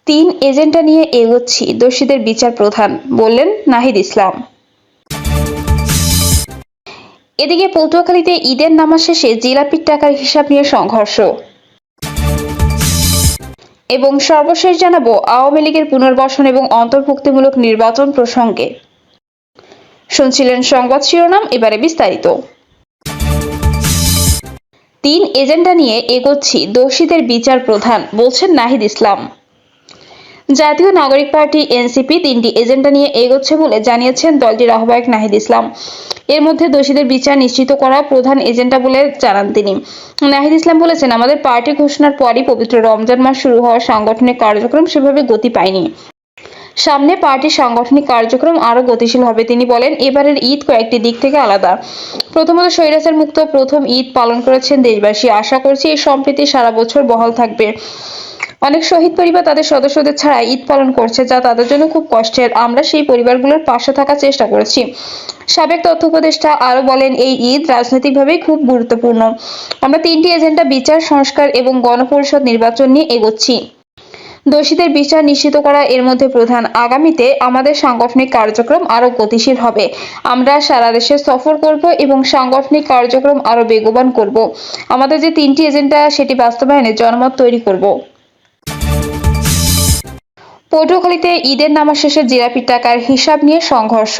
তিন এজেন্ডা নিয়ে এগোচ্ছি, দোষীদের বিচার প্রধান, বললেন নাহিদ ইসলাম। এদিকে পটুয়াখালীতে ঈদের নামাজ শেষে জিলাপির টাকার হিসাব নিয়ে সংঘর্ষ। এবং সর্বশেষ জানাবো আওয়ামী লীগের পুনর্বাসন এবং অন্তর্ভুক্তিমূলক নির্বাচন প্রসঙ্গে। শুনছিলেন সংবাদ শিরোনাম, এবারে বিস্তারিত। তিন এজেন্ডা নিয়ে এগোচ্ছি, দোষীদের বিচার প্রধান, বলছেন নাহিদ ইসলাম। জাতীয় নাগরিক পার্টি এনসিপি তিনটি এজেন্ডা নিয়ে এগোচ্ছে বলে জানিয়েছেন দলটির আহ্বায়ক নাহিদ ইসলাম। এর মধ্যে দোষীদের বিচার নিশ্চিত করা প্রধান এজেন্ডা বলে জানান তিনি। নাহিদ ইসলাম বলেছেন, আমাদের পার্টি ঘোষণার পরই পবিত্র রমজান মাস শুরু হওয়া সাংগঠনিক কার্যক্রম সেভাবে গতি পায়নি। সামনে পার্টির সাংগঠনিক কার্যক্রম আরো গতিশীল হবে। তিনি বলেন, এবারের ঈদ কয়েকটি দিক থেকে আলাদা। প্রথমত, স্বৈরাচার মুক্ত প্রথম ঈদ পালন করেছেন দেশবাসী। আশা করছি এই সম্প্রীতি সারা বছর বহাল থাকবে। অনেক শহীদ পরিবার তাদের সদস্যদের ছাড়া ঈদ পালন করছে, যা তাদের জন্য খুব কষ্টের। আমরা সেই পরিবারগুলোর পাশে থাকার চেষ্টা করেছি। সাবেক তথ্য উপদেষ্টা আরো বলেন, এই ঈদ রাজনৈতিকভাবে খুব গুরুত্বপূর্ণ। আমরা তিনটি এজেন্ডা বিচার, সংস্কার এবং গণপরিষদ নির্বাচন নিয়ে এগোচ্ছি। দোষীদের বিচার নিশ্চিত করা এর মধ্যে প্রধান। আগামীতে আমাদের সাংগঠনিক কার্যক্রম আরো গতিশীল হবে। আমরা সারা দেশে সফর করব এবং সাংগঠনিক কার্যক্রম আরো বেগবান করব। আমাদের যে তিনটি এজেন্ডা সেটি বাস্তবায়নে জনমত তৈরি করব। পটুয়াখালীতে ঈদের নামাজ শেষে জিলাপির টাকার হিসাব নিয়ে সংঘর্ষ।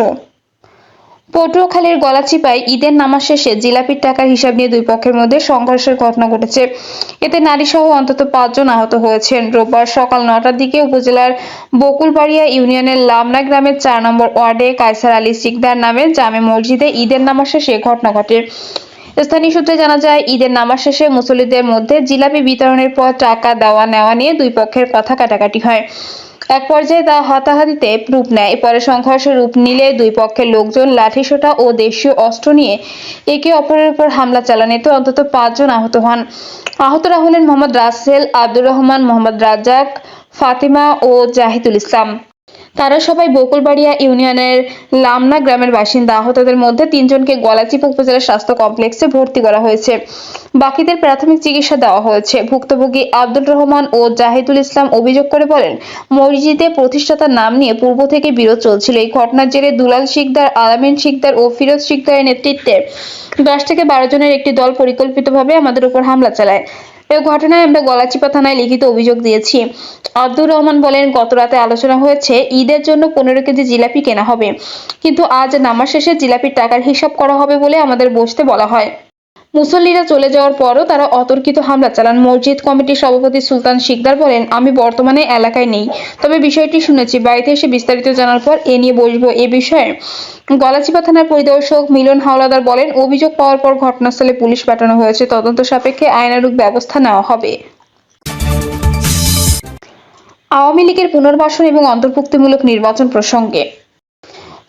পটুয়াখালীর গলাচিপায় ঈদের নামাজ শেষে জিলাপির টাকার হিসাব নিয়ে দুই পক্ষের মধ্যে সংঘর্ষের ঘটনা ঘটেছে। এতে নারীসহ অন্তত 5 জন আহত হয়েছেন। রোববার সকাল 9টার দিকে উপজেলার বকুলবাড়িয়া ইউনিয়নের লামনা গ্রামের 4 নম্বর ওয়ার্ডে কায়সার আলী সিকদার নামে জামে মসজিদে ঈদের নামাজ শেষে ঘটনা ঘটে। স্থানীয় সূত্রে জানা যায়, ঈদের নামাজ শেষে মুসল্লিদের মধ্যে জিলাপি বিতরণের পর টাকা দেওয়া নেওয়া নিয়ে দুই পক্ষের কথা কাটাকাটি হয়। এক পর্যায়ে তা হাতাহাতিতে রূপ নেয়। পরে সংঘর্ষের রূপ নিলে দুই পক্ষের লোকজন লাঠিসোঁটা ও দেশীয় অস্ত্র নিয়ে একে অপরের উপর হামলা চালান। এতে অন্তত 5 জন আহত হন। আহতরা হলেন মোহাম্মদ রাসেল, আব্দুর রহমান, মোহাম্মদ রাজ্জাক, ফাতিমা ও জাহিদুল ইসলাম। তারা সবাই বকুলবাড়িয়া ইউনিয়নের লামনা গ্রামের বাসিন্দা। আহতদের মধ্যে 3 জনকে গলাচিপা উপজেলা স্বাস্থ্য কমপ্লেক্সে ভর্তি করা হয়েছে। বাকিদের প্রাথমিক চিকিৎসা দেওয়া হয়েছে। ভুক্তভোগী আব্দুর রহমান ও জাহিদুল ইসলাম অভিযোগ করে বলেন, মসজিদে প্রতিষ্ঠাতার নাম নিয়ে পূর্ব থেকে বিরোধ চলছিল। এই ঘটনার জেরে দুলাল শিকদার, আলামিন শিকদার ও ফিরোজ শিকদারের নেতৃত্বে 10 থেকে 12 জনের একটি দল পরিকল্পিতভাবে আমাদের উপর হামলা চালায়। এই ঘটনায় আমরা গলাচিপা থানায় লিখিত অভিযোগ দিয়েছি। আব্দুর রহমান বলেন, গত রাতে আলোচনা হয়েছে ঈদের জন্য 15 কেজি জিলাপি কেনা হবে, কিন্তু আজ নামাজ শেষে জিলাপির টাকার হিসাব করা হবে বলে আমাদের বসতে বলা হয়। মুসল্লিরা চলে যাওয়ার পরও তারা অতর্কিত হামলা চালান। মসজিদ কমিটির সভাপতি সুলতান শিকদার বলেন, আমি বর্তমানে এলাকায় নেই, তবে বিষয়টি শুনেছি। বাড়িতে এসে বিস্তারিত জানার পর এ নিয়ে বসবো। এ বিষয়ে গলাচিপা থানার পরিদর্শক মিলন হাওলাদার বলেন, অভিযোগ পাওয়ার পর ঘটনাস্থলে পুলিশ পাঠানো হয়েছে। তদন্ত সাপেক্ষে আইনানুগ ব্যবস্থা নেওয়া হবে। আওয়ামী লীগের পুনর্বাসন এবং অন্তর্ভুক্তিমূলক নির্বাচন প্রসঙ্গে।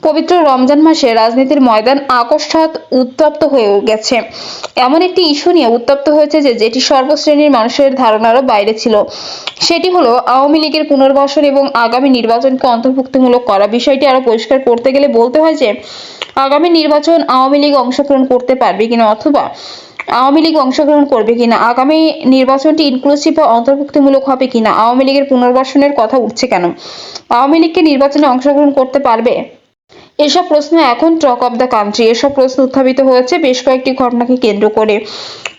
পবিত্র রমজান মাসে রাজনীতির ময়দান আকস্মাৎ উত্তপ্ত হয়ে গেছে। এমন একটি ইস্যু নিয়ে উত্তপ্ত হয়েছে যেটি সর্বশ্রেণীর মানুষের ধারণারও বাইরে ছিল। সেটি হলো আওয়ামী লীগের পুনর্বাসন এবং আগামী নির্বাচনকে অন্তর্ভুক্তিমূলক করা। বিষয়টি আরো পরিষ্কার করতে গেলে বলতে হয় যে, আগামী নির্বাচন আওয়ামী লীগ অংশগ্রহণ করতে পারবে কিনা অথবা আওয়ামী লীগ অংশগ্রহণ করবে কিনা, আগামী নির্বাচনটি ইনক্লুসিভ বা অন্তর্ভুক্তিমূলক হবে কিনা, আওয়ামী লীগের পুনর্বাসনের কথা উঠছে কেন, আওয়ামী লীগকে নির্বাচনে অংশগ্রহণ করতে পারবে, এসব প্রশ্ন এখন টক অব দ্য কান্ট্রি। এসব প্রশ্ন উত্থাপিত হয়েছে বেশ কয়েকটি ঘটনাকে কেন্দ্র করে।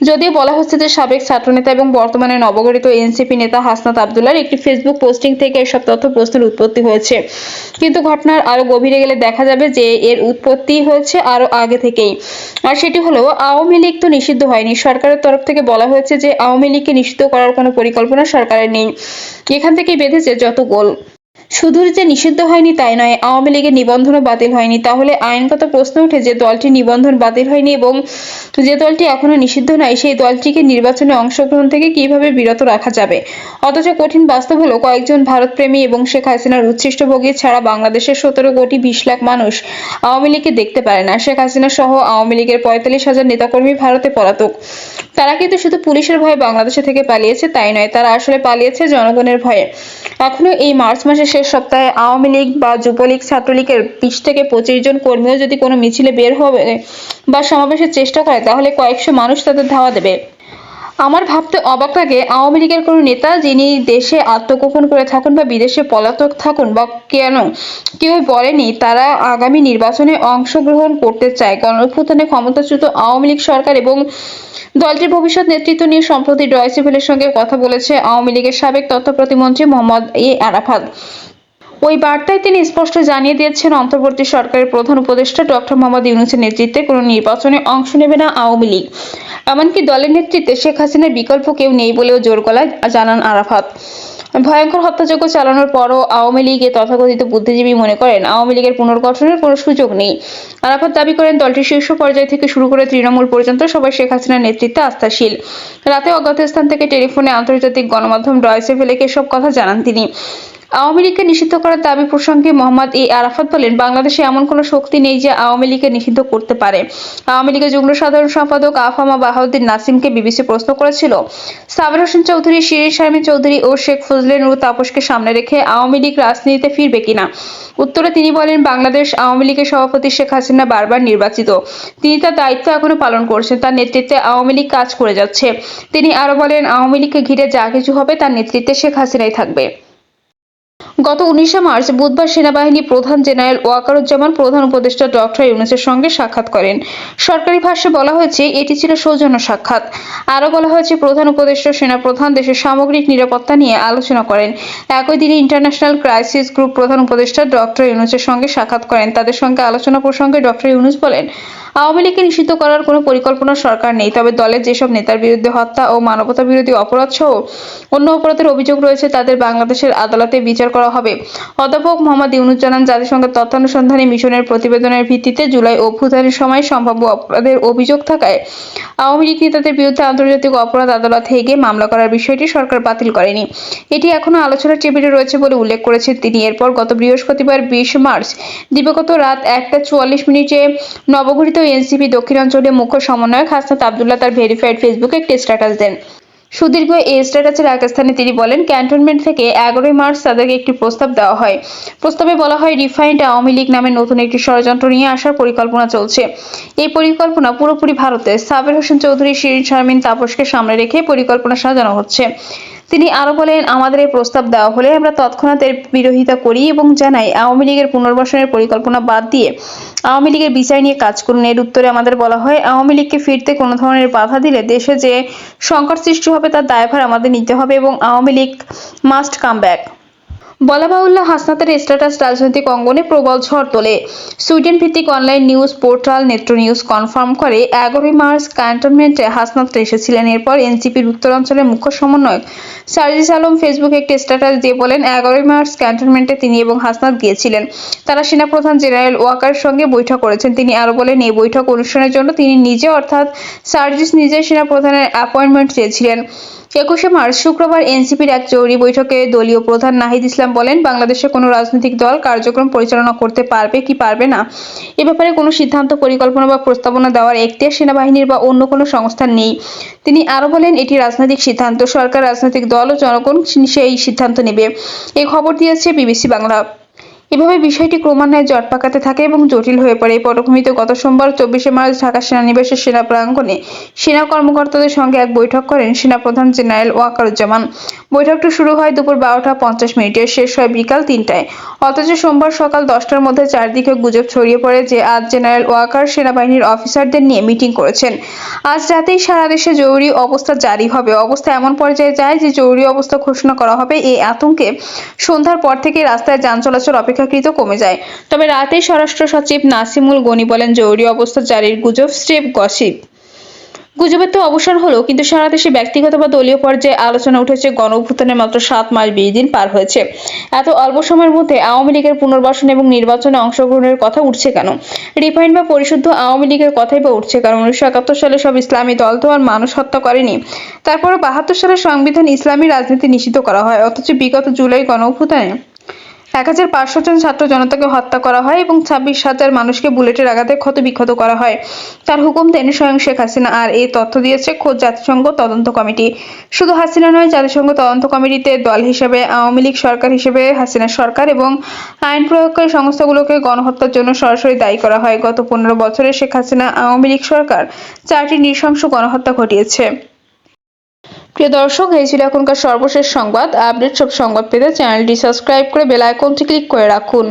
যদিও বলা হচ্ছে যে সাবেক ছাত্রনেতা এবং বর্তমানে নবগঠিত এনসিপি নেতা হাসনাত আবদুল্লাহর একটি ফেসবুক পোস্টিং থেকে এসব তথ্য প্রশ্নের উৎপত্তি হয়েছে, কিন্তু ঘটনার আরো গভীরে গেলে দেখা যাবে যে এর উৎপত্তি হয়েছে আরো আগে থেকেই। আর সেটি হলো, আওয়ামী লীগ তো নিষিদ্ধ হয়নি। সরকারের তরফ থেকে বলা হয়েছে যে আওয়ামী লীগকে নিষিদ্ধ করার কোনো পরিকল্পনা সরকারের নেই। এখান থেকেই বেঁধেছে যত গোল। শুধু যে নিষিদ্ধ হয়নি তাই নয়, আওয়ামী লীগের নিবন্ধনও বাতিল হয়নি। তাহলে আইনগত প্রশ্ন ওঠে, যে দলটির নিবন্ধন বাতিল হয়নি এবং যে দলটি এখনো নিষিদ্ধ নয়, সেই দলটিকে নির্বাচনে অংশগ্রহণ থেকে কিভাবে বিরত রাখা যাবে? অথচ কঠিন বাস্তব হলো, কয়েকজন ভারতপ্রেমী এবং শেখ হাসিনার উচ্ছিষ্টভোগী ছাড়া বাংলাদেশের 17 কোটি 20 লাখ মানুষ আওয়ামী লীগকে দেখতে পারে না। শেখ হাসিনা সহ আওয়ামী লীগের 45,000 নেতাকর্মী ভারতে পলাতক। তারা কিন্তু শুধু পুলিশের ভয়ে বাংলাদেশে থেকে পালিয়েছে তাই নয়, তারা আসলে পালিয়েছে জনগণের ভয়ে। এখনো এই মার্চ মাসের শেষ সপ্তাহে আওয়ামী লীগ বা যুবলীগ, ছাত্রলীগের 20 থেকে 25 জন কর্মীও যদি কোনো মিছিলে বের হবে বা সমাবেশের চেষ্টা করে, তাহলে কয়েকশো মানুষ তাদের ধাওয়া দেবে। আমার ভাবতে অবাক লাগে, আওয়ামী লীগের কোনো নেতা যিনি দেশে আত্মগোপন করে থাকুন বা বিদেশে পলাতক থাকুন বা কেউ বলেনি তারা আগামী নির্বাচনে অংশগ্রহণ করতে চায়। গণঅভ্যুত্থানে ক্ষমতাচ্যুত আওয়ামী লীগ সরকার এবং দলটির ভবিষ্যৎ নেতৃত্ব নিয়ে সম্প্রতি ডয়চে ভেলের সঙ্গে কথা বলেছে আওয়ামী লীগের সাবেক তথ্য প্রতিমন্ত্রী মোহাম্মদ আরাফাত। ওই বার্তায় তিনি স্পষ্ট জানিয়ে দিয়েছেন, অন্তর্বর্তী সরকারের প্রধান উপদেষ্টা ডক্টর মোহাম্মদ ইউনূসের নেতৃত্বে কোনো নির্বাচনে অংশ নেবে না আওয়ামী লীগ। এমনকি দলের নেতৃত্বে শেখ হাসিনার বিকল্প কেউ নেই বলেও জোর গলায় জানান আরাফাত। ভয়ঙ্কর হত্যাযজ্ঞ চালানোর পরও আওয়ামী লীগের তথাকথিত বুদ্ধিজীবী মনে করেন আওয়ামী লীগের পুনর্গঠনের কোনো সুযোগ নেই। আরাফাত দাবি করেন, দলটির শীর্ষ পর্যায় থেকে শুরু করে তৃণমূল পর্যন্ত সবাই শেখ হাসিনার নেতৃত্বে আস্থাশীল। রাতে অজ্ঞাত স্থান থেকে টেলিফোনে আন্তর্জাতিক গণমাধ্যম ডয়চে ভেলেকে এসব কথা জানান তিনি। আওয়ামী লীগকে নিষিদ্ধ করার দাবি প্রসঙ্গে মোহাম্মদ আরাফাত বলেন, বাংলাদেশে এমন কোনো শক্তি নেই যে আওয়ামী লীগকে নিষিদ্ধ করতে পারে। আওয়ামী লীগের যুগ্ম সাধারণ সম্পাদক আফামা বাহাউদ্দিন নাসিমকে বিবিসি প্রশ্ন করেছিল, সাবের হোসেন চৌধুরী, শিরীন শারমিন চৌধুরী ও শেখ ফজলে নূর তাপসকে সামনে রেখে আওয়ামী লীগ রাজনীতিতে ফিরবে কিনা। উত্তরে তিনি বলেন, বাংলাদেশ আওয়ামী লীগের সভাপতি শেখ হাসিনা বারবার নির্বাচিত, তিনি তার দায়িত্ব এখনো পালন করছেন, তার নেতৃত্বে আওয়ামী লীগ কাজ করে যাচ্ছে। তিনি আরো বলেন, আওয়ামী লীগকে ঘিরে যা কিছু হবে তার নেতৃত্বে শেখ হাসিনাই থাকবে। গত 19 মার্চ বুধবার সেনাবাহিনী প্রধান জেনারেল ওয়াকারুজ্জামান প্রধান উপদেষ্টা ডক্টর ইউনূসের সঙ্গে সাক্ষাৎ করেন। সরকারি ভাষ্যে বলা হয়েছে, এটি ছিল সৌজন্য সাক্ষাৎ। আরও বলা হয়েছে, প্রধান উপদেষ্টা সেনাপ্রধান দেশের সামগ্রিক নিরাপত্তা নিয়ে আলোচনা করেন। একই দিনে ইন্টারন্যাশনাল ক্রাইসিস গ্রুপ প্রধান উপদেষ্টা ডক্টর ইউনূসের সঙ্গে সাক্ষাৎ করেন। তাদের সঙ্গে আলোচনা প্রসঙ্গে ডক্টর ইউনূস বলেন, আওয়ামী লীগকে নিষিদ্ধ করার কোনো পরিকল্পনা সরকার নেই, তবে দলের যেসব নেতার বিরুদ্ধে হত্যা ও মানবতাবিরোধী অপরাধ সহ অন্য অপরাধের অভিযোগ রয়েছে তাদের বাংলাদেশের আদালতে বিচার করা হবে। অধ্যাপক মোহাম্মদ ইউনূস জানান, জাতিসংঘের তথ্যানুসন্ধানী মিশনের প্রতিবেদনের ভিত্তিতে জুলাই অভ্যুত্থানের সময় সম্ভাব্য অপরাধের অভিযোগ থাকায় আওয়ামী লীগ নেতাদের বিরুদ্ধে আন্তর্জাতিক অপরাধ আদালত হেগে মামলা করার বিষয়টি সরকার বাতিল করেনি। এটি এখনো আলোচনার টেবিলে রয়েছে বলে উল্লেখ করেছেন তিনি। এরপর গত বৃহস্পতিবার 20 মার্চ দিবাগত রাত 1টা 44 নবগঠিত এনসিপি দক্ষিণাঞ্চলের মুখ্য সমন্বয়ক হাসনাত আবদুল্লাহ তার ভেরিফাইড ফেসবুকে একটি স্ট্যাটাস দেন। সুদীর্ঘ এই স্ট্যাটাসের এক স্থানে তিনি বলেন, ক্যান্টনমেন্ট থেকে 11 মার্চ তাদেরকে একটি প্রস্তাব দেওয়া হয়। প্রস্তাবে বলা হয়, রিফাইন্ড আওয়ামী লীগ নামে নতুন একটি ষড়যন্ত্র নিয়ে আসার পরিকল্পনা চলছে। এই পরিকল্পনা পুরোপুরি ভারতে সাবের হোসেন চৌধুরী, শিরীন শারমিন তাপসকে সামনে রেখে পরিকল্পনা সাজানো হচ্ছে। তিনি আরো বলেন, আমাদের এই প্রস্তাব দেওয়া হলে আমরা তৎক্ষণাৎ এর বিরোধিতা করি এবং জানাই আওয়ামী লীগের পুনর্বাসনের পরিকল্পনা বাদ দিয়ে আওয়ামী লীগের বিচার নিয়ে কাজ করুন। এর উত্তরে আমাদের বলা হয়, আওয়ামী লীগকে ফিরতে কোনো ধরনের বাধা দিলে দেশে যে সংকট সৃষ্টি হবে তার দায়ভার আমাদের নিতে হবে এবং Awami League must come back. বলা বাহুল্য, হাসনাতের স্ট্যাটাস রাজনৈতিক অঙ্গনে প্রবল ঝড় তোলে। সুইডেন ভিত্তিক online news portal Netra news confirm করে, 11 মার্চ ক্যান্টনমেন্টে হাসনাত এসেছিলেন। এরপর এনসিপির উত্তরাঞ্চলের মুখ্য সমন্বয়ক সার্জিস আলম ফেসবুকে একটি স্ট্যাটাস দিয়ে বলেন, 11 মার্চ ক্যান্টনমেন্টে তিনি এবং হাসনাত গিয়েছিলেন। তারা সেনাপ্রধান জেনারেল ওয়াকারের সঙ্গে বৈঠক করেছেন। তিনি আরো বলেন, এই বৈঠক অনুষ্ঠানের জন্য তিনি নিজে অর্থাৎ সার্জিস নিজে সেনাপ্রধানের অ্যাপয়েন্টমেন্ট চেয়েছিলেন। 21 মার্চ শুক্রবার এনসিপির এক জরুরি বৈঠকে দলীয় প্রধান নাহিদ ইসলাম বলেন, বাংলাদেশে কোনো রাজনৈতিক দল কার্যক্রম পরিচালনা করতে পারবে কি পারবে না এ ব্যাপারে কোনো সিদ্ধান্ত, পরিকল্পনা বা প্রস্তাবনা দেওয়ার এখতিয়ার সেনাবাহিনীর বা অন্য কোনো সংস্থার নেই। তিনি আরো বলেন, এটি রাজনৈতিক সিদ্ধান্ত, সরকার, রাজনৈতিক দল ও জনগণ সেই সিদ্ধান্ত নেবে। এই খবর দিয়েছে বিবিসি বাংলা। এভাবে বিষয়টি ক্রমান্বয়ে জট পাকাতে থাকে এবং জটিল হয়ে পড়ে। এই পটভূমিতে গত সোমবার 24 মার্চ ঢাকা সেনানিবাসের সেনা প্রাঙ্গণে সেনা কর্মকর্তাদের সঙ্গে এক বৈঠক করেন সেনাপ্রধান জেনারেল ওয়াকারুজ্জামান। বৈঠকটি শুরু হয় দুপুর 12টা 50 শেষ হয় বিকাল 3টায়। অথচ সোমবার সকাল 10টার মধ্যে চারদিকে গুজব ছড়িয়ে পড়ে যে আজ জেনারেল ওয়াকার সেনাবাহিনীর অফিসারদের নিয়ে মিটিং করেছেন। আজ রাতেই সারা দেশে জরুরি অবস্থা জারি হবে। অবস্থা এমন পর্যায়ে যায় যে জরুরি অবস্থা ঘোষণা করা হবে। এই আতঙ্কে সন্ধ্যার পর থেকে রাস্তায় যান চলাচল অপেক্ষাকৃত কমে যায়। তবে রাতেই স্বরাষ্ট্র সচিব নাসিমুল গনি বলেন, জরুরি অবস্থা জারির গুজব স্রেফ গসিপ। গুজবের তো অবসান হলো, কিন্তু সারা দেশে ব্যক্তিগত বা দলীয় পর্যায়ে আলোচনা উঠেছে গণ অভ্যুত্থানের মাত্র 7 মাস 20 দিন পার হয়েছে। এত অল্প সময়ের মধ্যে আওয়ামী লীগের পুনর্বাসন এবং নির্বাচনে অংশগ্রহণের কথা উঠছে কেন? রিফাইন্ড বা পরিশুদ্ধ আওয়ামী লীগের কথাই বা উঠছে কারণ 1971 সালে সব ইসলামী দল তো আর মানুষ হত্যা করেনি। তারপরও 72 সালের সংবিধান ইসলামী রাজনীতি নিষিদ্ধ করা হয়, অথচ বিগত জুলাই গণ অভ্যুত্থানে 1500 জন ছাত্র জনতাকে হত্যা করা হয় এবং 26,000 মানুষকে বুলেটের আঘাতে ক্ষতবিক্ষত করা হয়। তার হুকুম দেন স্বয়ং শেখ হাসিনা, আর এই তথ্য দিয়েছে খোদ জাতিসংঘ তদন্ত কমিটি। শুধু হাসিনা নয়, জাতিসংঘ তদন্ত কমিটিতে দল হিসেবে আওয়ামী লীগ, সরকার হিসেবে হাসিনা সরকার এবং আইন প্রয়োগকারী সংস্থাগুলোকে গণহত্যার জন্য সরাসরি দায়ী করা হয়। গত 15 বছরে শেখ হাসিনা আওয়ামী লীগ সরকার 4টি নৃশংস গণহত্যা ঘটিয়েছে। প্রিয় দর্শক, এই ছিল এখনকার সর্বশেষ সংবাদ। আপডেট সব সংবাদ পেতে চ্যানেলটি সাবস্ক্রাইব করে বেল আইকনটি ক্লিক করে রাখুন।